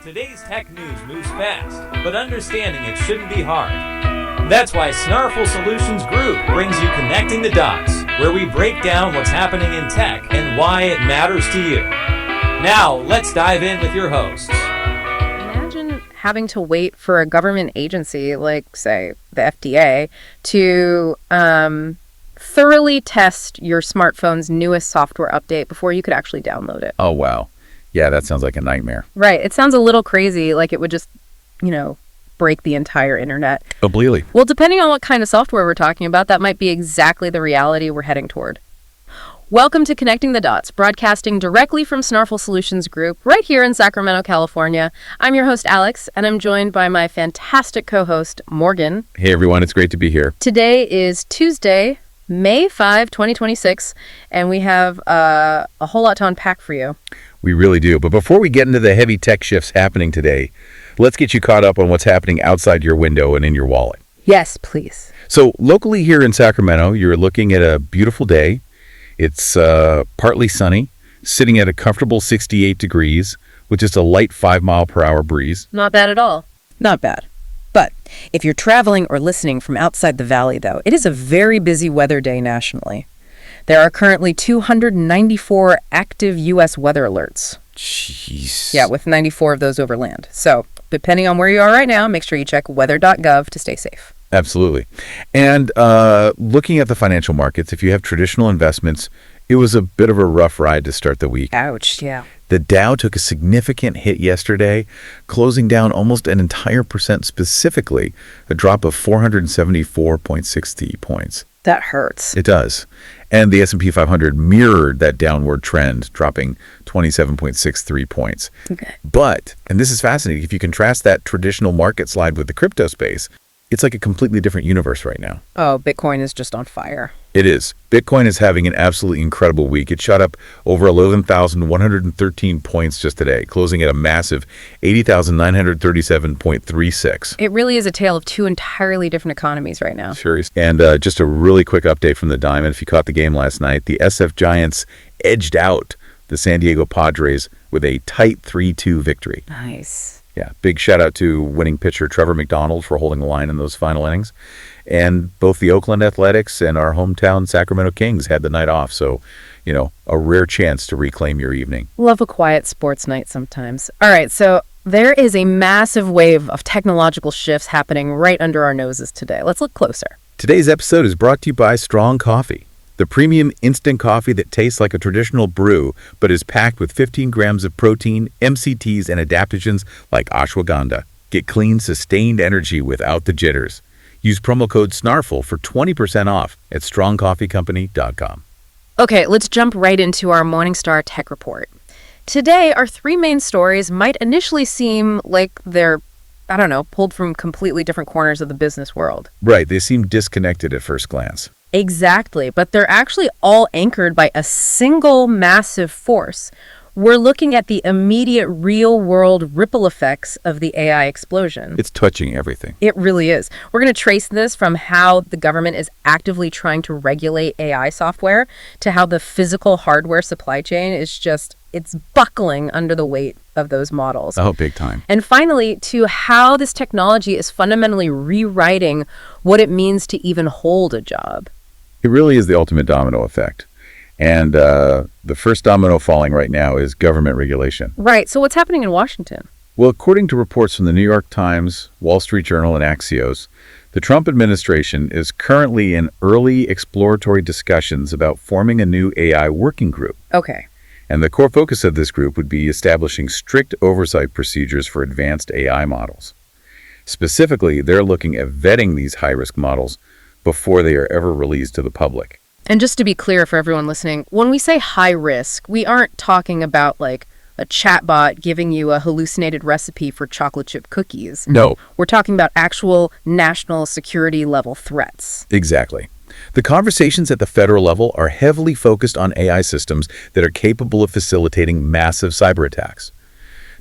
Today's tech news moves fast, but understanding it shouldn't be hard. That's why Snarful Solutions Group brings you Connecting the Dots, where we break down what's happening in tech and why it matters to you. Now, let's dive in with your hosts. Imagine having to wait for a government agency, like, say, the FDA, to thoroughly test your smartphone's newest software update before you could actually download it. Oh, wow. Yeah, that sounds like a nightmare. Right. It sounds a little crazy, like it would just, break the entire internet. Completely. Well, depending on what kind of software we're talking about, that might be exactly the reality we're heading toward. Welcome to Connecting the Dots, broadcasting directly from Snarful Solutions Group, right here in Sacramento, California. I'm your host, Alex, and I'm joined by my fantastic co-host, Morgan. Hey, everyone. It's great to be here. Today is Tuesday, May 5, 2026, and we have a whole lot to unpack for you. We really do. But before we get into the heavy tech shifts happening today, let's get you caught up on what's happening outside your window and in your wallet. Yes, please. So locally here in Sacramento, you're looking at a beautiful day. It's partly sunny, sitting at a comfortable 68 degrees with just a light 5-mile-per-hour breeze. Not bad at all. Not bad. But if you're traveling or listening from outside the valley, though, it is a very busy weather day nationally. There are currently 294 active U.S. weather alerts. Jeez. Yeah, with 94 of those over land. So, depending on where you are right now, make sure you check weather.gov to stay safe. Absolutely. And looking at the financial markets, if you have traditional investments, it was a bit of a rough ride to start the week. Ouch, yeah. The Dow took a significant hit yesterday, closing down almost an entire percent, specifically a drop of 474.60 points. That hurts. It does. And the S&P 500 mirrored that downward trend, dropping 27.63 points. Okay. But, and this is fascinating, if you contrast that traditional market slide with the crypto space, it's like a completely different universe right now. Oh, Bitcoin is just on fire. It is. Bitcoin is having an absolutely incredible week. It shot up over 11,113 points just today, closing at a massive 80,937.36. It really is a tale of two entirely different economies right now. Sure is. And just a really quick update from the Diamond. If you caught the game last night, the SF Giants edged out the San Diego Padres with a tight 3-2 victory. Nice. Yeah, big shout out to winning pitcher Trevor McDonald for holding the line in those final innings. And both the Oakland Athletics and our hometown Sacramento Kings had the night off. So, a rare chance to reclaim your evening. Love a quiet sports night sometimes. All right, so there is a massive wave of technological shifts happening right under our noses today. Let's look closer. Today's episode is brought to you by Strong Coffee, the premium instant coffee that tastes like a traditional brew, but is packed with 15 grams of protein, MCTs, and adaptogens like ashwagandha. Get clean, sustained energy without the jitters. Use promo code SNARFUL for 20% off at strongcoffeecompany.com. Okay, let's jump right into our Morningstar Tech Report. Today, our three main stories might initially seem like they're, pulled from completely different corners of the business world. Right, they seem disconnected at first glance. Exactly, but they're actually all anchored by a single massive force. We're looking at the immediate real-world ripple effects of the AI explosion. It's touching everything. It really is. We're going to trace this from how the government is actively trying to regulate AI software to how the physical hardware supply chain is it's buckling under the weight of those models. Oh, big time. And finally, to how this technology is fundamentally rewriting what it means to even hold a job. It really is the ultimate domino effect. And the first domino falling right now is government regulation. Right. So what's happening in Washington? Well, according to reports from the New York Times, Wall Street Journal, and Axios, the Trump administration is currently in early exploratory discussions about forming a new AI working group. Okay. And the core focus of this group would be establishing strict oversight procedures for advanced AI models. Specifically, they're looking at vetting these high-risk models before they are ever released to the public. And just to be clear for everyone listening, when we say high risk, we aren't talking about like a chatbot giving you a hallucinated recipe for chocolate chip cookies. No. We're talking about actual national security level threats. Exactly. The conversations at the federal level are heavily focused on AI systems that are capable of facilitating massive cyber attacks.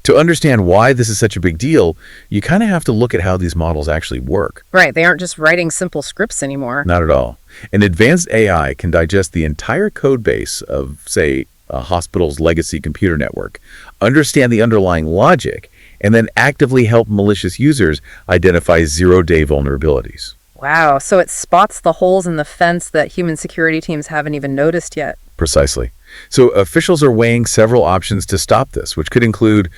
To understand why this is such a big deal, you kind of have to look at how these models actually work. Right, they aren't just writing simple scripts anymore. Not at all. An advanced AI can digest the entire code base of, say, a hospital's legacy computer network, understand the underlying logic, and then actively help malicious users identify zero-day vulnerabilities. Wow, so it spots the holes in the fence that human security teams haven't even noticed yet. Precisely. So officials are weighing several options to stop this, which could include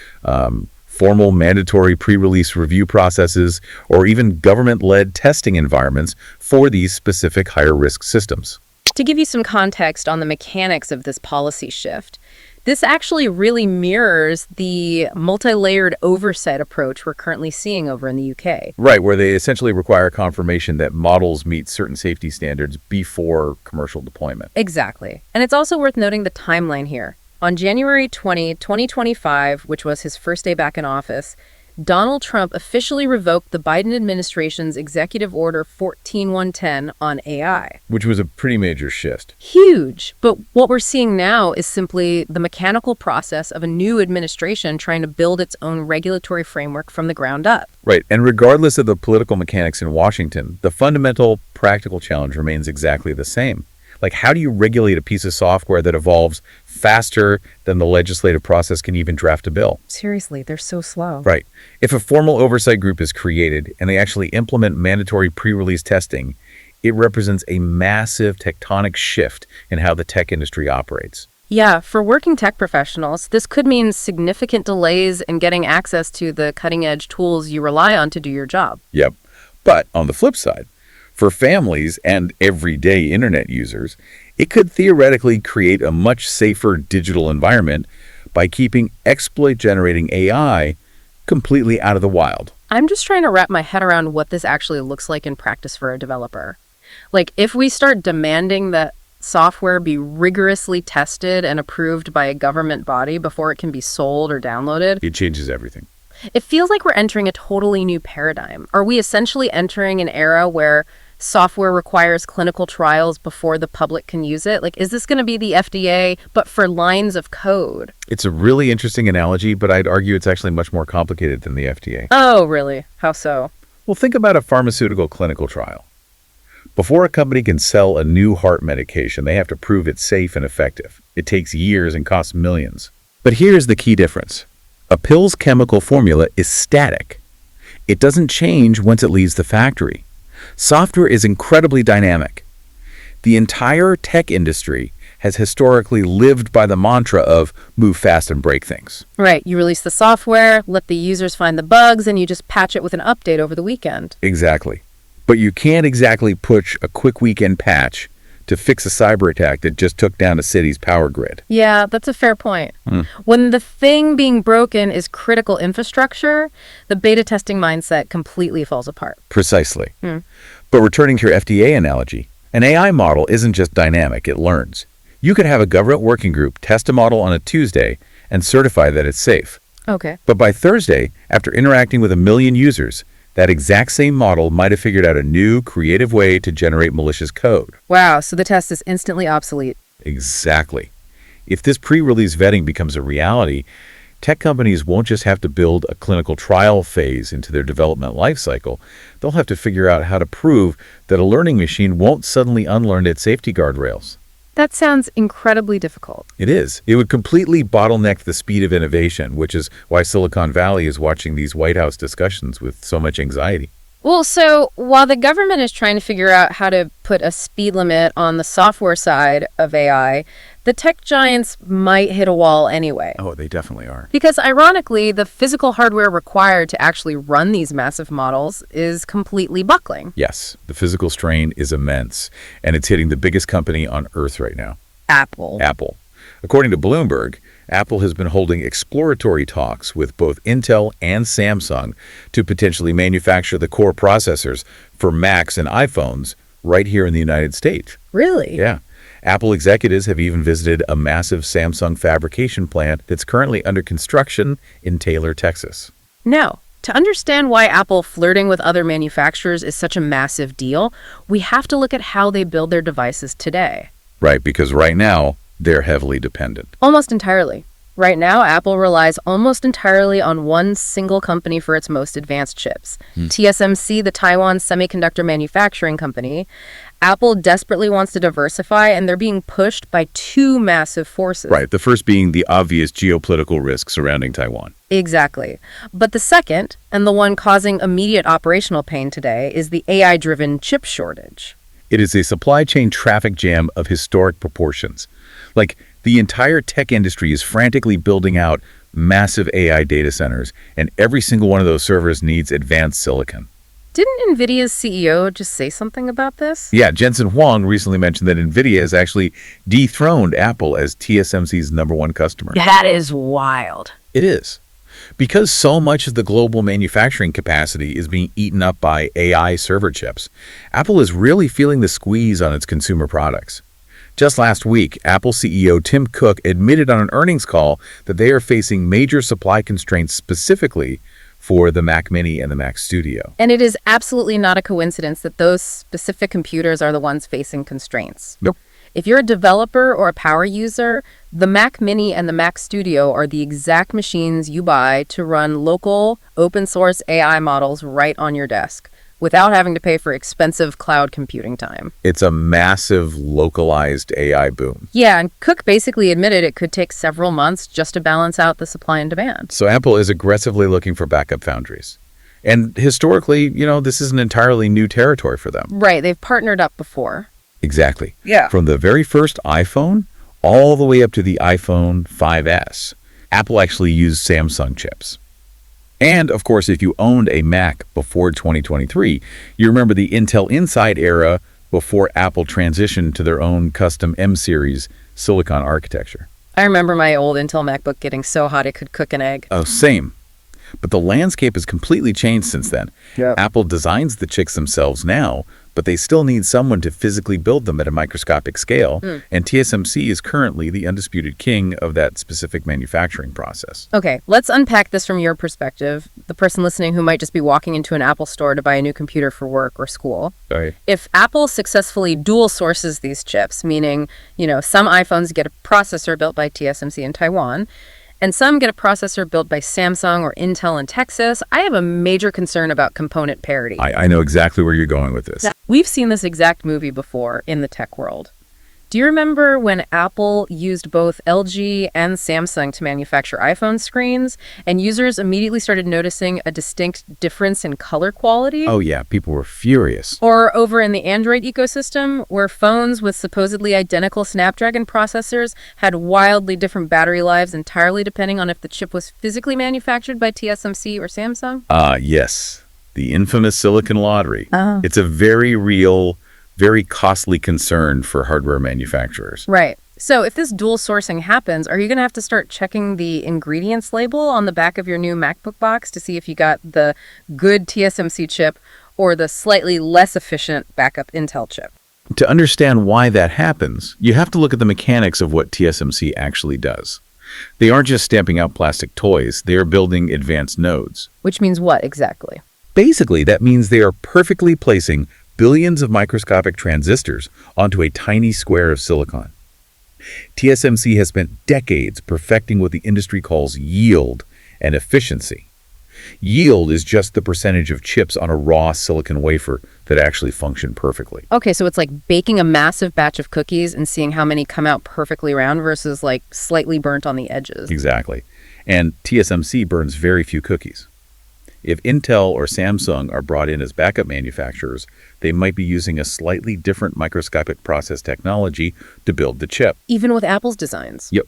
formal mandatory pre-release review processes or even government-led testing environments for these specific higher-risk systems. To give you some context on the mechanics of this policy shift, this actually really mirrors the multi-layered oversight approach we're currently seeing over in the UK. Right, where they essentially require confirmation that models meet certain safety standards before commercial deployment. Exactly. And it's also worth noting the timeline here. On January 20, 2025, which was his first day back in office, Donald Trump officially revoked the Biden administration's Executive Order 14110 on AI. Which was a pretty major shift. Huge. But what we're seeing now is simply the mechanical process of a new administration trying to build its own regulatory framework from the ground up. Right, and regardless of the political mechanics in Washington, the fundamental practical challenge remains exactly the same. Like, how do you regulate a piece of software that evolves faster than the legislative process can even draft a bill? Seriously, they're so slow. Right. If a formal oversight group is created and they actually implement mandatory pre-release testing, it represents a massive tectonic shift in how the tech industry operates. Yeah, for working tech professionals, this could mean significant delays in getting access to the cutting-edge tools you rely on to do your job. Yep. But on the flip side, for families and everyday internet users, it could theoretically create a much safer digital environment by keeping exploit-generating AI completely out of the wild. I'm just trying to wrap my head around what this actually looks like in practice for a developer. Like, if we start demanding that software be rigorously tested and approved by a government body before it can be sold or downloaded, It changes everything. it feels like we're entering a totally new paradigm. Are we essentially entering an era where software requires clinical trials before the public can use it? Like, is this going to be the FDA, but for lines of code? It's a really interesting analogy, but I'd argue it's actually much more complicated than the FDA. Oh, really? How so? Well, think about a pharmaceutical clinical trial. Before a company can sell a new heart medication, they have to prove it's safe and effective. It takes years and costs millions. But here's the key difference. A pill's chemical formula is static. It doesn't change once it leaves the factory. Software is incredibly dynamic. The entire tech industry has historically lived by the mantra of move fast and break things. Right. You release the software, let the users find the bugs, and you just patch it with an update over the weekend. Exactly. But you can't exactly push a quick weekend patch to fix a cyber attack that just took down a city's power grid. Yeah, that's a fair point. When the thing being broken is critical infrastructure, the beta testing mindset completely falls apart. Precisely. But returning to your FDA analogy, an AI model isn't just dynamic, it learns. You could have a government working group test a model on a Tuesday and certify that it's safe. Okay. But by Thursday, after interacting with 1 million users, that exact same model might have figured out a new, creative way to generate malicious code. Wow, so the test is instantly obsolete. Exactly. If this pre-release vetting becomes a reality, tech companies won't just have to build a clinical trial phase into their development lifecycle. They'll have to figure out how to prove that a learning machine won't suddenly unlearn its safety guardrails. That sounds incredibly difficult. It is. It would completely bottleneck the speed of innovation, which is why Silicon Valley is watching these White House discussions with so much anxiety. Well, so while the government is trying to figure out how to put a speed limit on the software side of AI, the tech giants might hit a wall anyway. Oh, they definitely are. Because ironically, the physical hardware required to actually run these massive models is completely buckling. Yes, the physical strain is immense, and it's hitting the biggest company on Earth right now. Apple. According to Bloomberg, Apple has been holding exploratory talks with both Intel and Samsung to potentially manufacture the core processors for Macs and iPhones right here in the United States. Really? Yeah. Apple executives have even visited a massive Samsung fabrication plant that's currently under construction in Taylor, Texas. Now, to understand why Apple flirting with other manufacturers is such a massive deal, we have to look at how they build their devices today. Right, because right now, they're heavily dependent. Almost entirely. Right now, Apple relies almost entirely on one single company for its most advanced chips. TSMC, the Taiwan semiconductor manufacturing company. Apple desperately wants to diversify, and they're being pushed by two massive forces. Right, the first being the obvious geopolitical risk surrounding Taiwan. Exactly. But the second, and the one causing immediate operational pain today, is the AI-driven chip shortage. It is a supply chain traffic jam of historic proportions. Like, the entire tech industry is frantically building out massive AI data centers, and every single one of those servers needs advanced silicon. Didn't NVIDIA's CEO just say something about this? Yeah, Jensen Huang recently mentioned that NVIDIA has actually dethroned Apple as TSMC's #1 customer. That is wild. It is. Because so much of the global manufacturing capacity is being eaten up by AI server chips, Apple is really feeling the squeeze on its consumer products. Just last week, Apple CEO Tim Cook admitted on an earnings call that they are facing major supply constraints specifically for the Mac Mini and the Mac Studio. And it is absolutely not a coincidence that those specific computers are the ones facing constraints. Nope. If you're a developer or a power user, the Mac Mini and the Mac Studio are the exact machines you buy to run local, open-source AI models right on your desk, without having to pay for expensive cloud computing time. It's a massive localized AI boom. Yeah, and Cook basically admitted it could take several months just to balance out the supply and demand. So Apple is aggressively looking for backup foundries. And historically, this isn't entirely new territory for them. Right, they've partnered up before. Exactly. Yeah. From the very first iPhone all the way up to the iPhone 5S, Apple actually used Samsung chips. And, of course, if you owned a Mac before 2023, you remember the Intel Inside era before Apple transitioned to their own custom M-series silicon architecture. I remember my old Intel MacBook getting so hot it could cook an egg. Oh, same. But the landscape has completely changed since then. Yeah. Apple designs the chips themselves now, but they still need someone to physically build them at a microscopic scale, and TSMC is currently the undisputed king of that specific manufacturing process. Okay, let's unpack this from your perspective, the person listening who might just be walking into an Apple store to buy a new computer for work or school. Right. If Apple successfully dual sources these chips, meaning, some iPhones get a processor built by TSMC in Taiwan, and some get a processor built by Samsung or Intel in Texas, I have a major concern about component parity. I know exactly where you're going with this. We've seen this exact movie before in the tech world. Do you remember when Apple used both LG and Samsung to manufacture iPhone screens, and users immediately started noticing a distinct difference in color quality? Oh yeah, people were furious. Or over in the Android ecosystem, where phones with supposedly identical Snapdragon processors had wildly different battery lives entirely depending on if the chip was physically manufactured by TSMC or Samsung? Yes. The infamous silicon lottery. It's a very real, very costly concern for hardware manufacturers. Right. So if this dual sourcing happens, are you going to have to start checking the ingredients label on the back of your new MacBook box to see if you got the good TSMC chip or the slightly less efficient backup Intel chip? To understand why that happens, you have to look at the mechanics of what TSMC actually does. They aren't just stamping out plastic toys, they are building advanced nodes. Which means what exactly? Basically, that means they are perfectly placing billions of microscopic transistors onto a tiny square of silicon. TSMC has spent decades perfecting what the industry calls yield and efficiency. Yield is just the percentage of chips on a raw silicon wafer that actually function perfectly. Okay, so it's like baking a massive batch of cookies and seeing how many come out perfectly round versus like slightly burnt on the edges. Exactly. And TSMC burns very few cookies. If Intel or Samsung are brought in as backup manufacturers, they might be using a slightly different microscopic process technology to build the chip. Even with Apple's designs. Yep.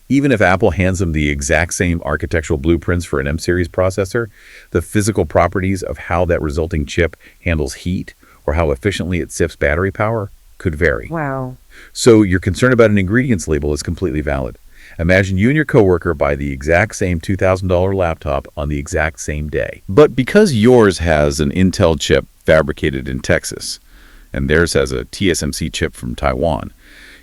Even if Apple hands them the exact same architectural blueprints for an M-series processor, the physical properties of how that resulting chip handles heat or how efficiently it sips battery power could vary. Wow. So your concern about an ingredients label is completely valid. Imagine you and your coworker buy the exact same $2,000 laptop on the exact same day. But because yours has an Intel chip fabricated in Texas, and theirs has a TSMC chip from Taiwan,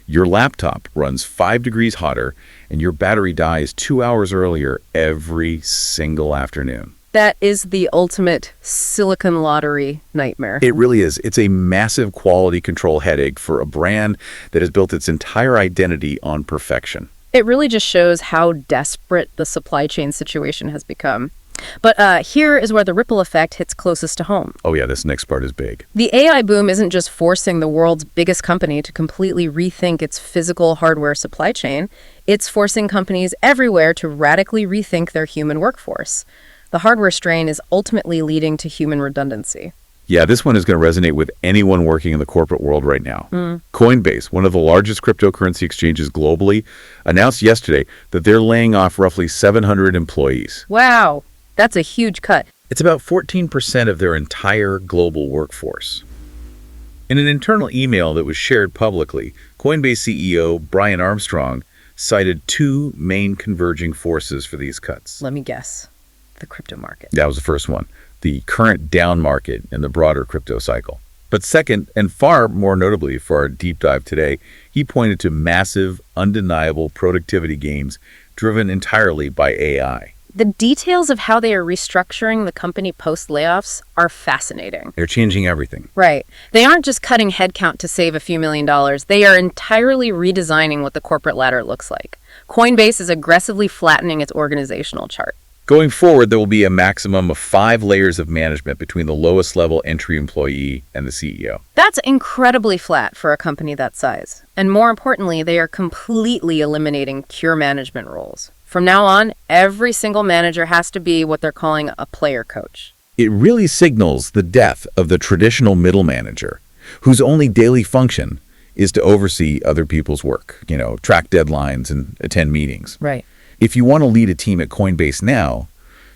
your laptop runs 5 degrees hotter and your battery dies 2 hours earlier every single afternoon. That is the ultimate silicon lottery nightmare. It really is. It's a massive quality control headache for a brand that has built its entire identity on perfection. It really just shows how desperate the supply chain situation has become. But here is where the ripple effect hits closest to home. Oh yeah, this next part is big. The AI boom isn't just forcing the world's biggest company to completely rethink its physical hardware supply chain. It's forcing companies everywhere to radically rethink their human workforce. The hardware strain is ultimately leading to human redundancy. Yeah, this one is going to resonate with anyone working in the corporate world right now. Coinbase, one of the largest cryptocurrency exchanges globally, announced yesterday that they're laying off roughly 700 employees. Wow, that's a huge cut. It's about 14% of their entire global workforce. In an internal email that was shared publicly, Coinbase CEO Brian Armstrong cited two main converging forces for these cuts. Let me guess. The crypto market. That was the first one, the current down market in the broader crypto cycle. But second, and far more notably for our deep dive today, he pointed to massive, undeniable productivity gains driven entirely by AI. The details of how they are restructuring the company post-layoffs are fascinating. They're changing everything. Right. They aren't just cutting headcount to save a few $1,000,000. They are entirely redesigning what the corporate ladder looks like. Coinbase is aggressively flattening its organizational chart. Going forward, there will be a maximum of 5 layers of management between the lowest level entry employee and the CEO. That's incredibly flat for a company that size. And more importantly, they are completely eliminating pure management roles. From now on, every single manager has to be what they're calling a player coach. It really signals the death of the traditional middle manager, whose only daily function is to oversee other people's work, track deadlines and attend meetings. Right. If you want to lead a team at Coinbase now,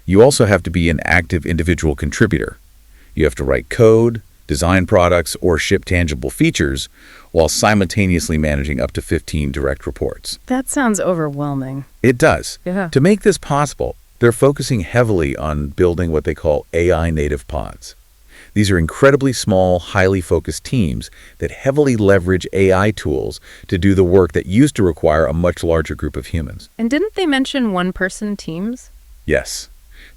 you also have to be an active individual contributor. You have to write code, design products, or ship tangible features while simultaneously managing up to 15 direct reports. That sounds overwhelming. It does. Yeah. To make this possible, they're focusing heavily on building what they call AI native pods. These are incredibly small, highly focused teams that heavily leverage AI tools to do the work that used to require a much larger group of humans. And didn't they mention one-person teams? Yes.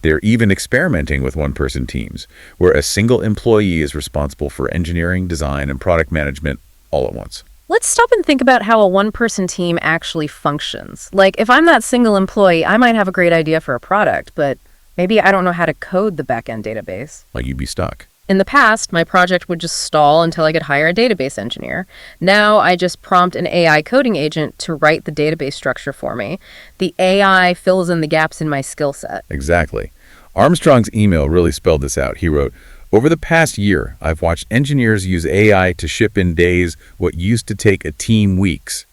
They're even experimenting with one-person teams, where a single employee is responsible for engineering, design, and product management all at once. Let's stop and think about how a one-person team actually functions. Like, if I'm that single employee, I might have a great idea for a product, but maybe I don't know how to code the back-end database. Like you'd be stuck. In the past, my project would just stall until I could hire a database engineer. Now I just prompt an AI coding agent to write the database structure for me. The AI fills in the gaps in my skill set. Exactly. Armstrong's email really spelled this out. He wrote, "Over the past year, I've watched engineers use AI to ship in days what used to take a team weeks.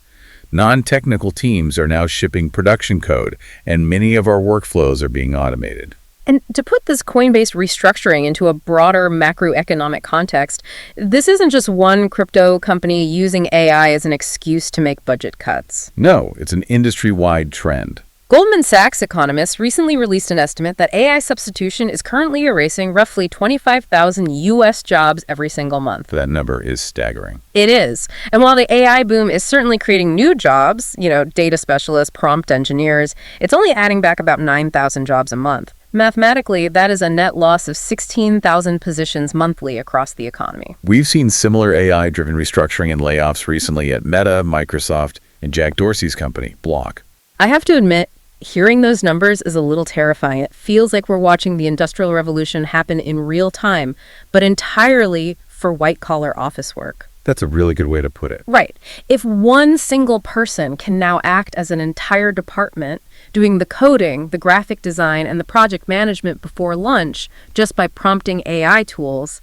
Non-technical teams are now shipping production code, and many of our workflows are being automated." And to put this Coinbase restructuring into a broader macroeconomic context, this isn't just one crypto company using AI as an excuse to make budget cuts. No, it's an industry-wide trend. Goldman Sachs economists recently released an estimate that AI substitution is currently erasing roughly 25,000 U.S. jobs every single month. That number is staggering. It is. And while the AI boom is certainly creating new jobs, data specialists, prompt engineers, it's only adding back about 9,000 jobs a month. Mathematically, that is a net loss of 16,000 positions monthly across the economy. We've seen similar AI-driven restructuring and layoffs recently at Meta, Microsoft, and Jack Dorsey's company, Block. I have to admit, hearing those numbers is a little terrifying. It feels like we're watching the Industrial Revolution happen in real time, but entirely for white-collar office work. That's a really good way to put it. Right. If one single person can now act as an entire department, doing the coding, the graphic design, and the project management before lunch just by prompting AI tools,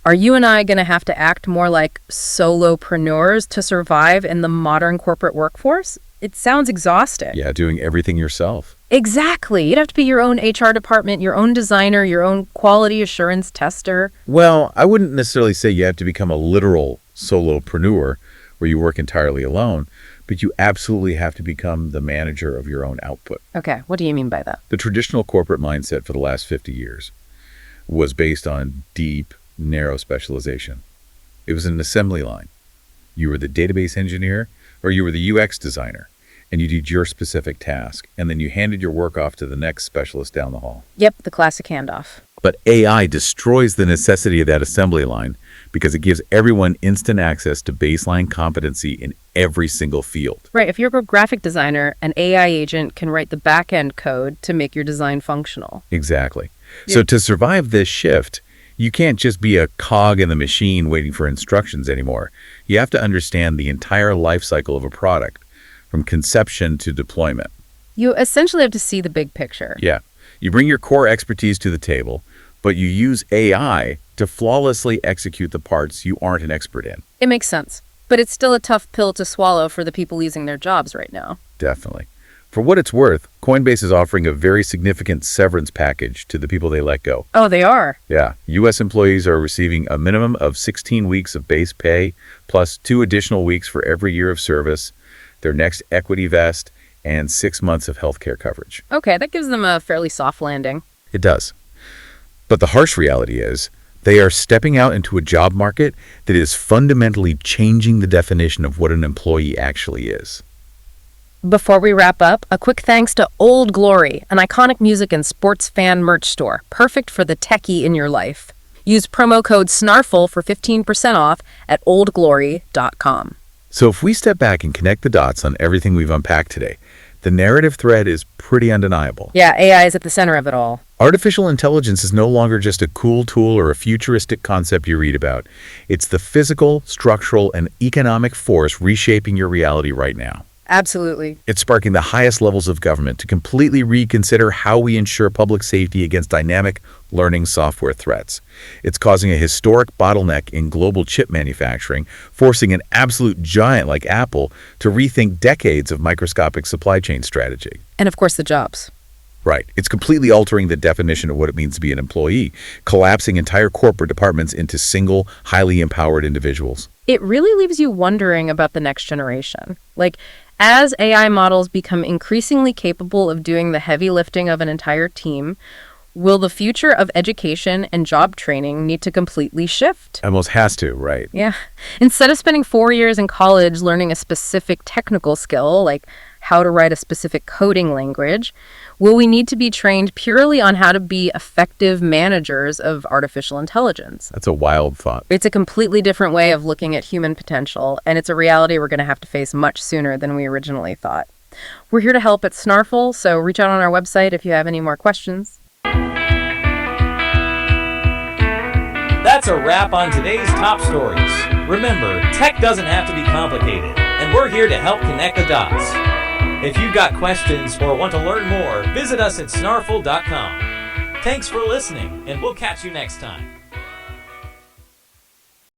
are you and I going to have to act more like solopreneurs to survive in the modern corporate workforce? It sounds exhausting. Yeah, doing everything yourself. Exactly. You'd have to be your own HR department, your own designer, your own quality assurance tester. Well, I wouldn't necessarily say you have to become a literal solopreneur where you work entirely alone, but you absolutely have to become the manager of your own output. Okay, what do you mean by that? The traditional corporate mindset for the last 50 years was based on deep, narrow specialization. It was an assembly line. You were the database engineer or you were the UX designer, and you did your specific task, and then you handed your work off to the next specialist down the hall. Yep, the classic handoff. But AI destroys the necessity of that assembly line because it gives everyone instant access to baseline competency in every single field. Right, if you're a graphic designer, an AI agent can write the back-end code to make your design functional. Exactly. So to survive this shift, you can't just be a cog in the machine waiting for instructions anymore. You have to understand the entire life cycle of a product, from conception to deployment. You essentially have to see the big picture. Yeah. You bring your core expertise to the table, but you use AI to flawlessly execute the parts you aren't an expert in. It makes sense, but it's still a tough pill to swallow for the people losing their jobs right now. Definitely. For what it's worth, Coinbase is offering a very significant severance package to the people they let go. Oh, they are? Yeah. U.S. employees are receiving a minimum of 16 weeks of base pay, plus 2 additional weeks for every year of service, their next equity vest, and 6 months of healthcare coverage. Okay, that gives them a fairly soft landing. It does. But the harsh reality is, they are stepping out into a job market that is fundamentally changing the definition of what an employee actually is. Before we wrap up, a quick thanks to Old Glory, an iconic music and sports fan merch store, perfect for the techie in your life. Use promo code SNARFL for 15% off at oldglory.com. So if we step back and connect the dots on everything we've unpacked today, the narrative thread is pretty undeniable. Yeah, AI is at the center of it all. Artificial intelligence is no longer just a cool tool or a futuristic concept you read about. It's the physical, structural, and economic force reshaping your reality right now. Absolutely. It's sparking the highest levels of government to completely reconsider how we ensure public safety against dynamic learning software threats. It's causing a historic bottleneck in global chip manufacturing, forcing an absolute giant like Apple to rethink decades of microscopic supply chain strategy. And of course, the jobs. Right. It's completely altering the definition of what it means to be an employee, collapsing entire corporate departments into single, highly empowered individuals. It really leaves you wondering about the next generation. Like, as AI models become increasingly capable of doing the heavy lifting of an entire team, will the future of education and job training need to completely shift? Almost has to, right? Yeah. Instead of spending 4 years in college learning a specific technical skill, like how to write a specific coding language, will we need to be trained purely on how to be effective managers of artificial intelligence? That's a wild thought. It's a completely different way of looking at human potential, and it's a reality we're going to have to face much sooner than we originally thought. We're here to help at Snarful, so reach out on our website if you have any more questions. That's a wrap on today's top stories. Remember, tech doesn't have to be complicated, and we're here to help connect the dots. If you've got questions or want to learn more, visit us at snarful.com. Thanks for listening, and we'll catch you next time.